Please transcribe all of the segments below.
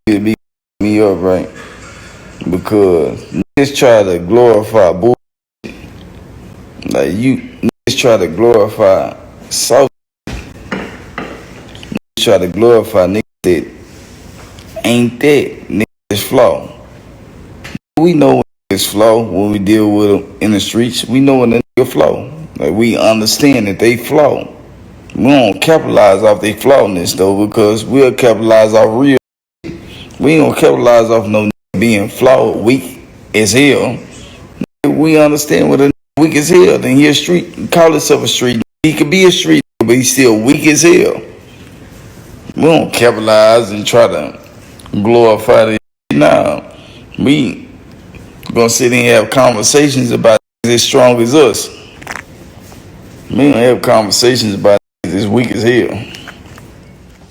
it beat me up, right? Because niggas try to glorify bull. Like you niggas try to glorify soft. Niggas try to glorify niggas that ain't that. Niggas is flaw. We know when niggas flaw when we deal with them in the streets. We know when the nigga flaw. Like we understand that they flaw. We don't capitalize off their flawness though, because we'll capitalize off real. We ain't gonna capitalize off no nigga being flawed, weak as hell. We understand what a nigga weak as hell. Then he a street, call himself a street. He could be a street, but he's still weak as hell. We don't capitalize and try to glorify the now. We gonna sit and have conversations about as strong as us. We don't have conversations about as weak as hell.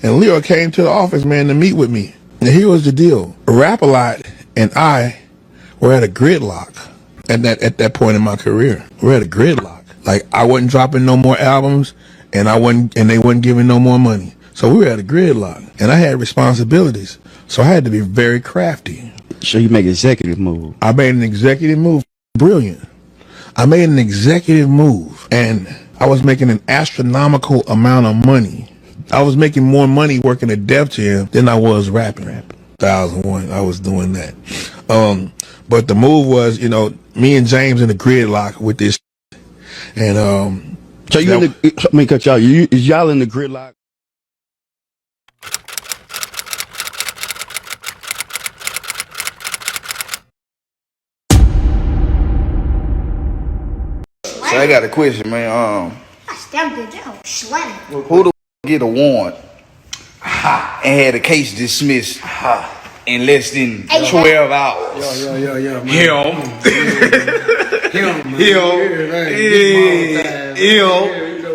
And Leo came to the office, man, to meet with me. And here was the deal. Rap-A-Lot and I were at a gridlock at that point in my career. We're at a gridlock. Like I wasn't dropping no more albums and they wasn't giving no more money. So we were at a gridlock and I had responsibilities. So I had to be very crafty. So you make an executive move. I made an executive move. Brilliant. I made an executive move and I was making an astronomical amount of money. I was making more money working at Def Jam than I was rapping. 2001, I was doing that. But the move was, you know, me and James in the gridlock with this. And so you let me cut y'all. Is y'all in the gridlock? So I got a question, man. Who the get a warrant and had a case dismissed in less than 12 hours? Him.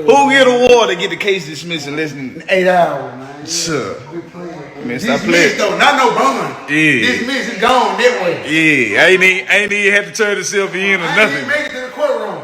Who get a warrant to get the case dismissed in less than 8 hours, man? Sir. Man, stop playing. Though, not no bond. Yeah. Dismiss is gone that way. Yeah, I ain't even had to turn himself in or nothing. I ain't even make it to the courtroom.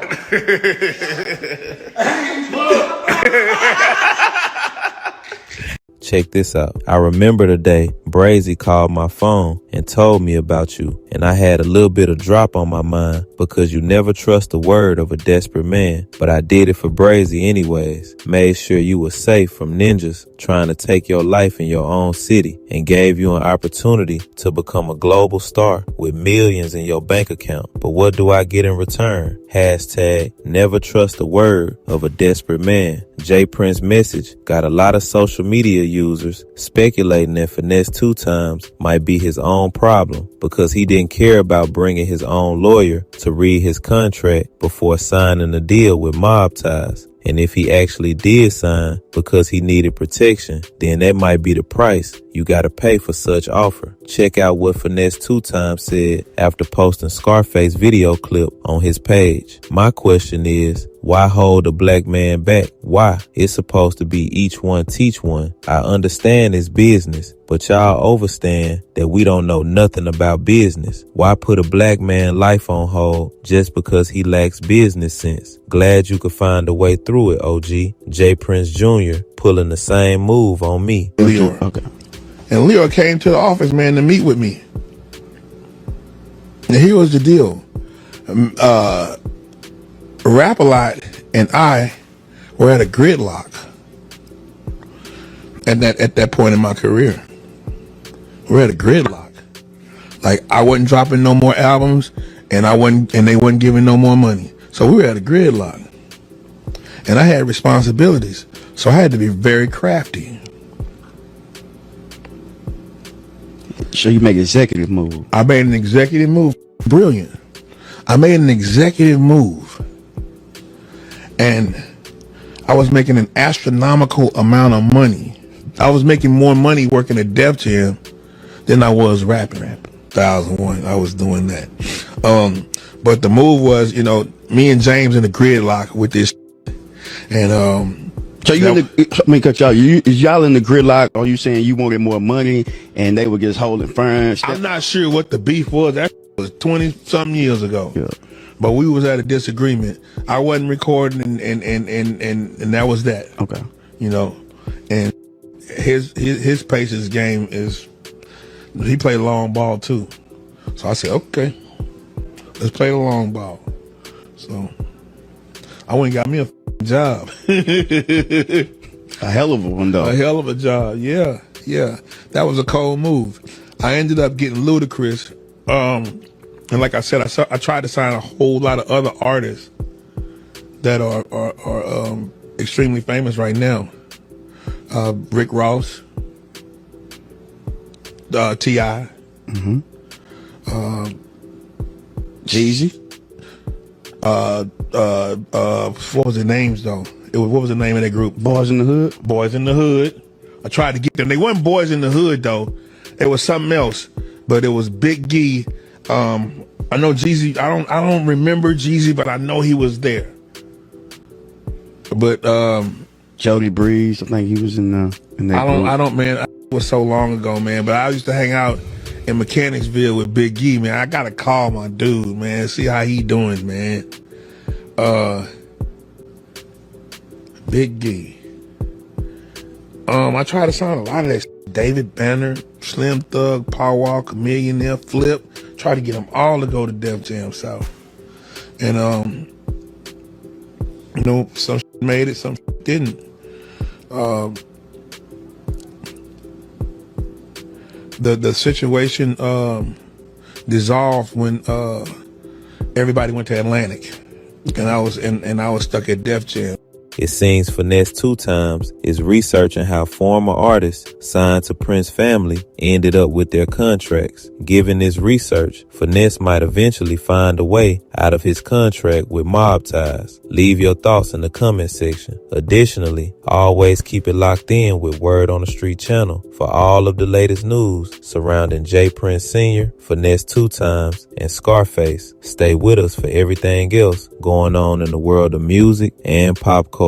Check this out. I remember the day Brazy called my phone and told me about you, and I had a little bit of drop on my mind because you never trust the word of a desperate man. But I did it for Brazy anyways. Made sure you were safe from ninjas trying to take your life in your own city, and gave you an opportunity to become a global star with millions in your bank account. But what do I get in return? Hashtag never trust the word of a desperate man. J Prince's message got a lot of social media users speculating that Finesse2tymes might be his own problem because he didn't care about bringing his own lawyer to read his contract before signing a deal with Mob Ties. And if he actually did sign because he needed protection, then that might be the price you gotta pay for such offer. Check out what Finesse2tymes said after posting ScarFace video clip on his page. My question is, why hold a black man back? Why? It's supposed to be each one teach one. I understand it's business, but y'all overstand that we don't know nothing about business. Why put a black man life on hold just because he lacks business sense? Glad you could find a way through it, OG. J Prince Jr. pulling the same move on me. Leo. Okay. And Leo came to the office, man, to meet with me. And here was the deal. Rap-A-Lot and I were at a gridlock at that point in my career. We're at a gridlock. Like I wasn't dropping no more albums and they wasn't giving no more money. So we were at a gridlock. And I had responsibilities. So I had to be very crafty. So you make an executive move. I made an executive move. Brilliant. I made an executive move. And I was making an astronomical amount of money. I was making more money working at Def Jam than I was rapping. 2001, I was doing that. But the move was, you know, me and James in the gridlock with this. And so you let me cut y'all. Is y'all in the gridlock? Or are you saying you wanted more money and they were just holding firm? I'm not sure what the beef was. That was 20-something years ago. Yeah. But we was at a disagreement. I wasn't recording and that was that. Okay. You know, and his Pacers game is He played long ball too. So I said, okay, let's play the long ball. So I went and got me a job. A hell of a one, though. A hell of a job. Yeah. That was a cold move. I ended up getting Ludacris. And like I said, I tried to sign a whole lot of other artists that are extremely famous right now. Rick Ross, T.I. Jeezy. What was the names though? What was the name of that group? Boys in the Hood. Boys in the Hood. I tried to get them. They weren't Boys in the Hood though. It was something else. But it was Big Gee. I know Jeezy. I don't remember Jeezy, but I know he was there. But Jody Breeze. I think he was in that group. I don't, man. It was so long ago, man. But I used to hang out in Mechanicsville with Big Gee, man. I gotta call my dude, man. See how he doing, man. Big Gee. I tried to sign a lot of that shit. David Banner, Slim Thug, Paul Walker, Millionaire, Flip. Tried to get them all to go to Def Jam South. And some shit made it, some shit didn't. The situation dissolved when everybody went to Atlantic, and I was stuck at Def Jam. It seems Finesse2tymes is researching how former artists signed to Prince family ended up with their contracts. Given this research, Finesse might eventually find a way out of his contract with Mob Ties. Leave your thoughts in the comment section. Additionally, always keep it locked in with Word on the Street channel for all of the latest news surrounding J. Prince Sr., Finesse2tymes, and ScarFace. Stay with us for everything else going on in the world of music and pop culture.